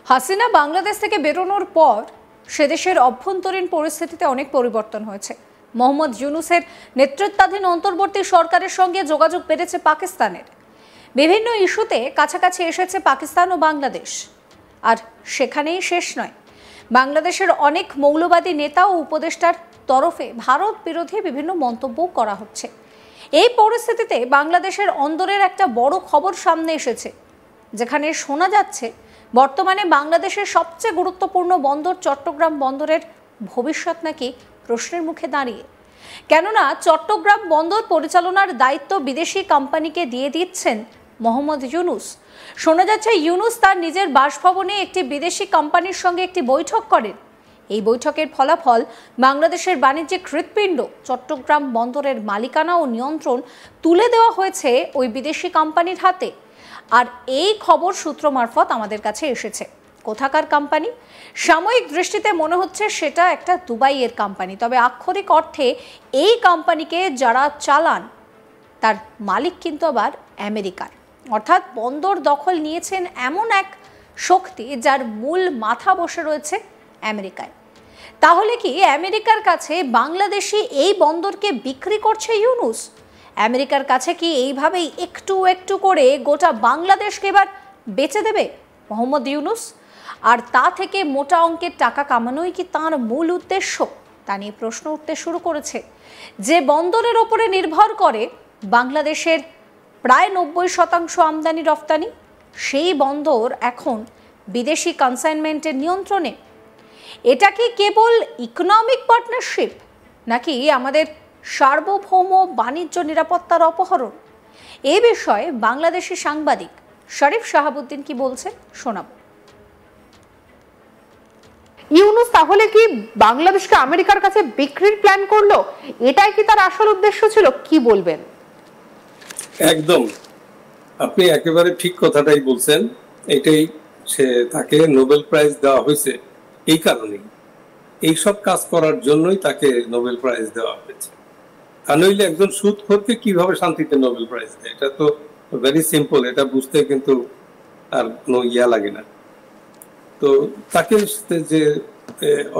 হাসিনা বাংলাদেশ থেকে বেরোনোর পর সেদেশের অভ্যন্তরীণ পরিস্থিতিতে অনেক পরিবর্তন হয়েছে। মোহাম্মদ ইউনূসের নেতৃত্বাধীন অন্তর্বর্তী সরকারের সঙ্গে যোগাযোগ বেড়েছে পাকিস্তানের। বিভিন্ন ইস্যুতে কাছাকাছি এসেছে পাকিস্তান ও বাংলাদেশ। আর সেখানেই শেষ নয়, বাংলাদেশের অনেক মৌলবাদী নেতা ও উপদেষ্টার তরফে ভারত বিরোধী বিভিন্ন মন্তব্যও করা হচ্ছে। এই পরিস্থিতিতে বাংলাদেশের অন্দরের একটা বড় খবর সামনে এসেছে, যেখানে শোনা যাচ্ছে বর্তমানে বাংলাদেশের সবচেয়ে গুরুত্বপূর্ণ বন্দর চট্টগ্রাম বন্দরের ভবিষ্যৎ নাকি প্রশ্নের মুখে দাঁড়িয়ে। কেননা চট্টগ্রাম বন্দর পরিচালনার দায়িত্ব বিদেশি কোম্পানিকে দিয়ে দিচ্ছেন মোহাম্মদ ইউনূস। শোনা যাচ্ছে ইউনূস তার নিজের বাসভবনে একটি বিদেশি কোম্পানির সঙ্গে একটি বৈঠক করেন। এই বৈঠকের ফলাফল বাংলাদেশের বাণিজ্যিক হৃৎপিণ্ড চট্টগ্রাম বন্দরের মালিকানা ও নিয়ন্ত্রণ তুলে দেওয়া হয়েছে ওই বিদেশি কোম্পানির হাতে। আর এই খবর সূত্র মারফত আমাদের কাছে এসেছে। কোথাকার কোম্পানি? সাময়িক দৃষ্টিতে মনে হচ্ছে সেটা একটা দুবাইয়ের কোম্পানি, তবে আক্ষরিক অর্থে এই কোম্পানিকে যারা চালান তার মালিক কিন্তু আবার আমেরিকার। অর্থাৎ বন্দর দখল নিয়েছেন এমন এক শক্তি যার মূল মাথা বসে রয়েছে আমেরিকায়। তাহলে কি আমেরিকার কাছে বাংলাদেশি এই বন্দরকে বিক্রি করছে ইউনূস? আমেরিকার কাছে কি এইভাবেই একটু একটু করে গোটা বাংলাদেশকে এবার বেচে দেবে মোহাম্মদ ইউনূস? আর তা থেকে মোটা অঙ্কের টাকা কামানোই কি তাঁর মূল উদ্দেশ্য? তা নিয়ে প্রশ্ন উঠতে শুরু করেছে। যে বন্দরের ওপরে নির্ভর করে বাংলাদেশের প্রায় ৯০% আমদানি রফতানি, সেই বন্দর এখন বিদেশি কনসাইনমেন্টের নিয়ন্ত্রণে। এটা কি কেবল ইকোনমিক পার্টনারশিপ, নাকি আমাদের সার্বভৌম বাণিজ্য নিরাপত্তার অপহরণ? এ বিষয়ে বাংলাদেশি সাংবাদিক শরীফ শাহাবুদ্দিন কি বলছেন শোনাব। ইউনূস তাহলে কি বাংলাদেশকে আমেরিকার কাছে বিক্রির প্ল্যান করলো? এটাই কি তার আসল উদ্দেশ্য ছিল? কি বলবেন? একদম, আপনি একেবারে ঠিক কথাটাই বলছেন। এটাই, তাকে নোবেল প্রাইজ দেওয়া হয়েছে এই কারণেই, এইসব কাজ করার জন্যই তাকে নোবেল প্রাইজ দেওয়া হয়েছে। তা নইলে একজন সুদখোরকে কিভাবে শান্তিতে নোবেল প্রাইজ দেয়? এটা তো ভেরি সিম্পল, এটা বুঝতে কিন্তু আর কোনো ইয়া লাগে না। তো তাকে যে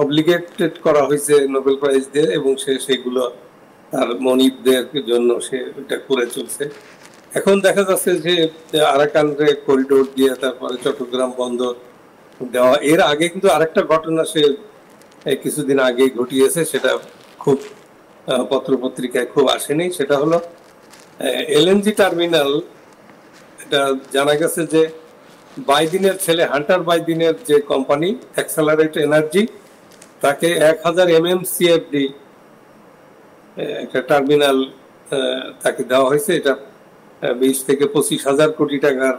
অব্লিগেটেড করা হয়েছে নোবেল প্রাইজ দিয়ে, এবং সেগুলো তার মনিবদের জন্য সে এটা করে চলছে। এখন দেখা যাচ্ছে যে আরাকান করিডোর দিয়ে তারপরে চট্টগ্রাম বন্দর দেওয়া, এর আগে কিন্তু আরেকটা ঘটনা সে কিছুদিন আগে ঘটিয়েছে, সেটা খুব পত্রপত্রিকায় খুব আসেনি। সেটা হলো এলএনজি টার্মিনাল। এটা জানা গেছে যে বাইদিনের ছেলে, হান্টার বাইদিনের যে কোম্পানি অ্যাক্সেলারেট এনার্জি, তাকে 1000 MMCFD একটা টার্মিনাল তাকে দেওয়া হয়েছে। এটা 20 থেকে 25,000 কোটি টাকার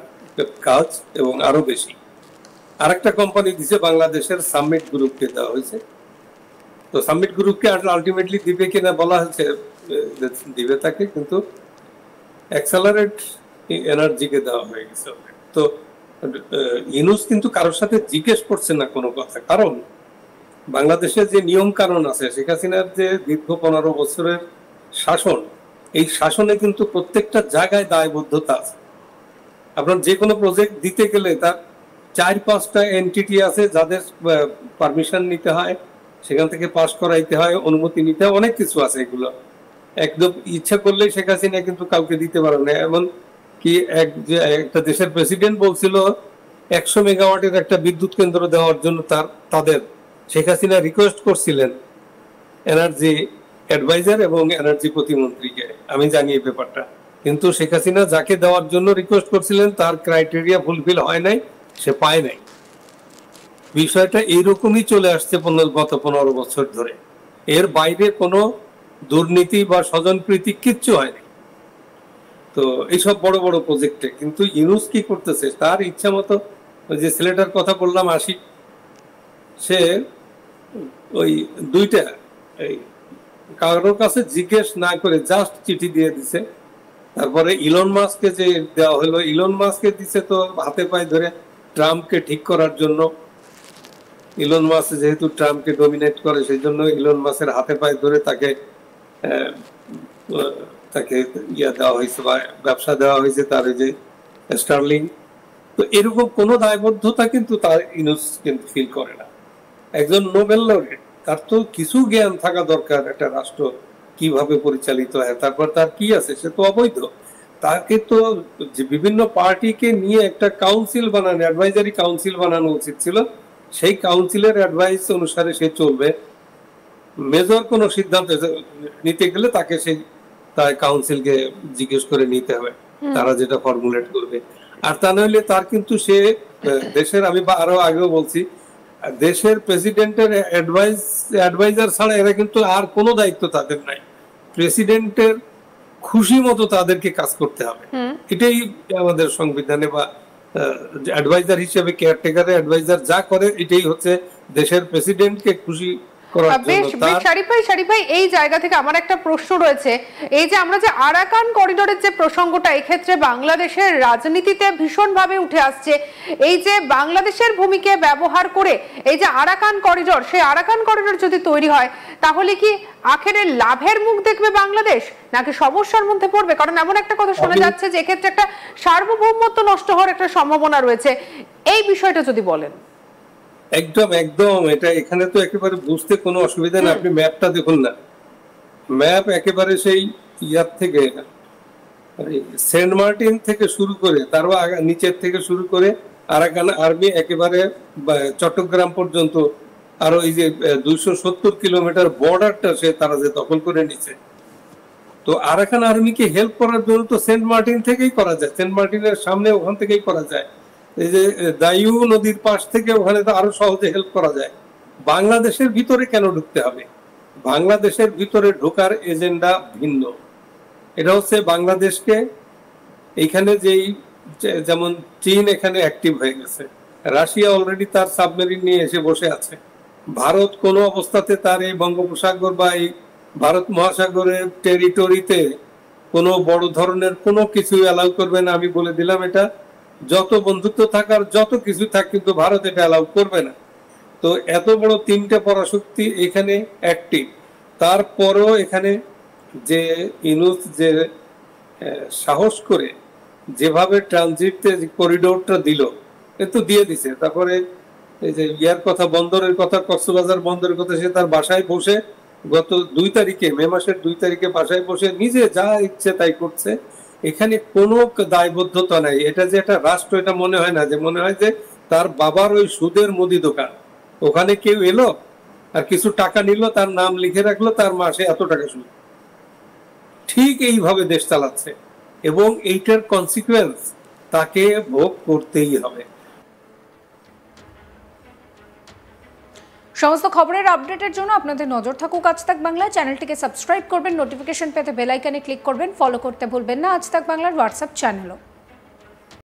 কাজ এবং আরো বেশি। আরেকটা কোম্পানি দিছে বাংলাদেশের সামিট গ্রুপকে দেওয়া হয়েছে। তো সামিট গ্রুপকে আলটিমেটলি দিবে কিনা বলা হচ্ছে দিবে তাকে, কিন্তু অ্যাক্সেলারেট এনার্জিকে দেওয়া হয়ে গেছে। তো ইউনূস কিন্তু কারোর সাথে জিজ্ঞেস করছে না কোনো কথা, কারণ বাংলাদেশের যে নিয়ম কানুন আছে, শেখ হাসিনার যে দীর্ঘ 15 বছরের শাসন, এই শাসনে কিন্তু প্রত্যেকটা জায়গায় দায়বদ্ধতা আছে। আপনার যে কোনো প্রজেক্ট দিতে গেলে তার 4-5টা এনটিটি আছে যাদের পারমিশন নিতে হয়, সেখান থেকে পাস করাইতে হয়, অনুমতি নিতে হয়, অনেক কিছু আছে। এগুলো একদম ইচ্ছা করলেই শেখ হাসিনা কিন্তু কাউকে দিতে পারে না। এমন কি একটা দেশের প্রেসিডেন্ট বলছিল 100 মেগাওয়াটের একটা বিদ্যুৎ কেন্দ্র দেওয়ার জন্য তাদের শেখ হাসিনা রিকোয়েস্ট করছিলেন এনার্জি অ্যাডভাইজার এবং এনার্জি প্রতিমন্ত্রীকে। আমি জানি এই ব্যাপারটা, কিন্তু শেখ হাসিনা যাকে দেওয়ার জন্য রিকোয়েস্ট করছিলেন তার ক্রাইটেরিয়া ফুলফিল হয় নাই, সে পায় নাই। বিষয়টা এইরকমই চলে আসছে গত 15 বছর ধরে। এর বাইরে কোনো দুর্নীতি বা স্বজনপ্রীতি কিচ্ছু হয়নি। তো এইসব বড় বড় প্রজেক্টে কিন্তু ইউনূস কি করতেছে, তার ইচ্ছা মতো, ওই যে ছেলেটার কথা বললাম আশিক, সে ওই দুইটা কারোর কাছে জিজ্ঞেস না করে জাস্ট চিঠি দিয়ে দিছে। তারপরে ইলন মাস্ককে যে দেওয়া হলো, ইলন মাস্ককে দিছে তো হাতে পায়ে ধরে ট্রাম্পকে ঠিক করার জন্য। ইলন মাস্ক যেহেতু ট্রাম্পকে ডমিনেট করে, সেই জন্য ইলন মাস্কের হাতে পায়ে ধরে তাকে ইয়া দেওয়া হয়েছে বা ব্যবসা দেওয়া হয়েছে, তার ওই যে স্টার্লিং তো এরকম কোনো দায়বদ্ধতা কিন্তু তার ইউনুস কিন্তু ফিল করে না। একজন নোবেল লরেট, তার তো কিছু জ্ঞান থাকা দরকার একটা রাষ্ট্র কিভাবে পরিচালিত হয়, তারপর তার কি আছে, সে তো অবৈধ। তাকে তো যে বিভিন্ন পার্টিকে নিয়ে একটা কাউন্সিল বানানো, অ্যাডভাইজারি কাউন্সিল বানানো উচিত ছিল। সেই কাউন্সিলের অ্যাডভাইস অনুসারে সে চলবে। মেজর কোনো সিদ্ধান্ত নিতে গেলে তাকে সেই তার কাউন্সিলকে জিজ্ঞেস করে নিতে হবে, তারা যেটা ফর্মুলেট করবে। আর তা নইলে তার কিন্তু সে দেশের, আমি আরো আগেও বলছি, দেশের প্রেসিডেন্টের অ্যাডভাইজার ছাড়া এরা কিন্তু আর কোনো দায়িত্ব তাদের নাই। প্রেসিডেন্টের খুশি মতো তাদেরকে কাজ করতে হবে, এটাই আমাদের সংবিধানে, বা অ্যাডভাইজার হিসেবে কেয়ারটেকারের অ্যাডভাইজার যা করে এটাই হচ্ছে দেশের প্রেসিডেন্টকে খুশি করার জন্য। শারিফ ভাই, এই জায়গা থেকে আমার একটা প্রশ্ন রয়েছে। এই যে আমরা যে আরাকান করিডোরের যে প্রসঙ্গটা, এই ক্ষেত্রে বাংলাদেশের রাজনীতিতে ভীষণভাবে উঠে আসছে। এই যে বাংলাদেশের ভূমিকে ব্যবহার করে এই যে আরাকান করিডোর, সেই আরাকান করিডোর যদি তৈরি হয়, তাহলে কি আখেরে লাভের মুখ দেখবে বাংলাদেশ, নাকি সমস্যার মধ্যে পড়বে? কারণ এমন একটা কথা শোনা যাচ্ছে যে এক্ষেত্রে একটা সার্বভৌমত্ব নষ্ট হওয়ার একটা সম্ভাবনা রয়েছে। এই বিষয়টা যদি বলেন। একদম একদম, এটা এখানে তো একেবারে বুঝতে কোনো অসুবিধা নেই। আপনি ম্যাপটা দেখুন না, ম্যাপ একেবারে সেই ইয়ার থেকে, সেন্ট মার্টিন থেকে শুরু করে, তারও নিচের থেকে শুরু করে আরাকান আর্মি একেবারে চট্টগ্রাম পর্যন্ত, আরো এই যে 270 কিলোমিটার বর্ডারটা সে তারা যে দখল করে নিচ্ছে। তো আরাকান আর্মিকে হেল্প করার জন্য তো সেন্ট মার্টিন থেকেই করা যায়, সেন্ট মার্টিনের সামনে ওখান থেকেই করা যায়। এই যে দায়ু নদীর পাশ থেকে ওখানে তো আরো সহজে হেল্প করা যায়। বাংলাদেশের ভিতরে কেন ঢুকতে হবে? বাংলাদেশের ভিতরে ঢোকার এজেন্ডা ভিন্ন। এটা হচ্ছে বাংলাদেশকে এইখানে যেমন চীন এখানে অ্যাক্টিভ হয়ে গেছে, রাশিয়া অলরেডি তার সাবমেরিন নিয়ে এসে বসে আছে, ভারত কোনো অবস্থাতে তার এই বঙ্গোপসাগর বা এই ভারত মহাসাগরের টেরিটরিতে কোনো বড় ধরনের কোনো কিছু অ্যালাউ করবে না। আমি বলে দিলাম এটা, যত বন্ধুত্ব থাকার যত কিছু থাক, কিন্তু ভারত এটা অ্যালাউ করবে না। তো এত বড় তিনটে পরাশক্তি এখানে অ্যাক্টিভ, তারপরও এখানে যে ইউনুস যে সাহস করে যেভাবে ট্রানজিট করিডোরটা দিল, এ তো দিয়ে দিছে। তারপরে এই যে ইয়ার কথা, বন্দরের কথা, কক্সবাজার বন্দরের কথা, সে তার বাসায় বসে গত 2 তারিখে, মে মাসের 2 তারিখে বাসায় বসে নিজে যা ইচ্ছে তাই করছে। এখানে কোনো দায়বদ্ধতা নাই। এটা যে একটা রাষ্ট্র, এটা মনে হয় না, যে মনে হয় যে তার বাবার ওই সুদের মুদি দোকান, ওখানে কেউ এলো আর কিছু টাকা নিল, তার নাম লিখে রাখলো, তার মাসে এত টাকা সুদ। ঠিক এইভাবে দেশ চালাচ্ছে, এবং এইটার কনসিকুয়েন্স তাকে ভোগ করতেই হবে। সমস্ত খবরের আপডেটের জন্য আপনাদের নজর থাকুক আজ তাক বাংলা। চ্যানেলটিকে সাবস্ক্রাইব করবেন, নোটিফিকেশন পেতে বেল আইকনে ক্লিক করবেন, ফলো করতে ভুলবেন না আজ তাক বাংলার হোয়াটসঅ্যাপ চ্যানেলও।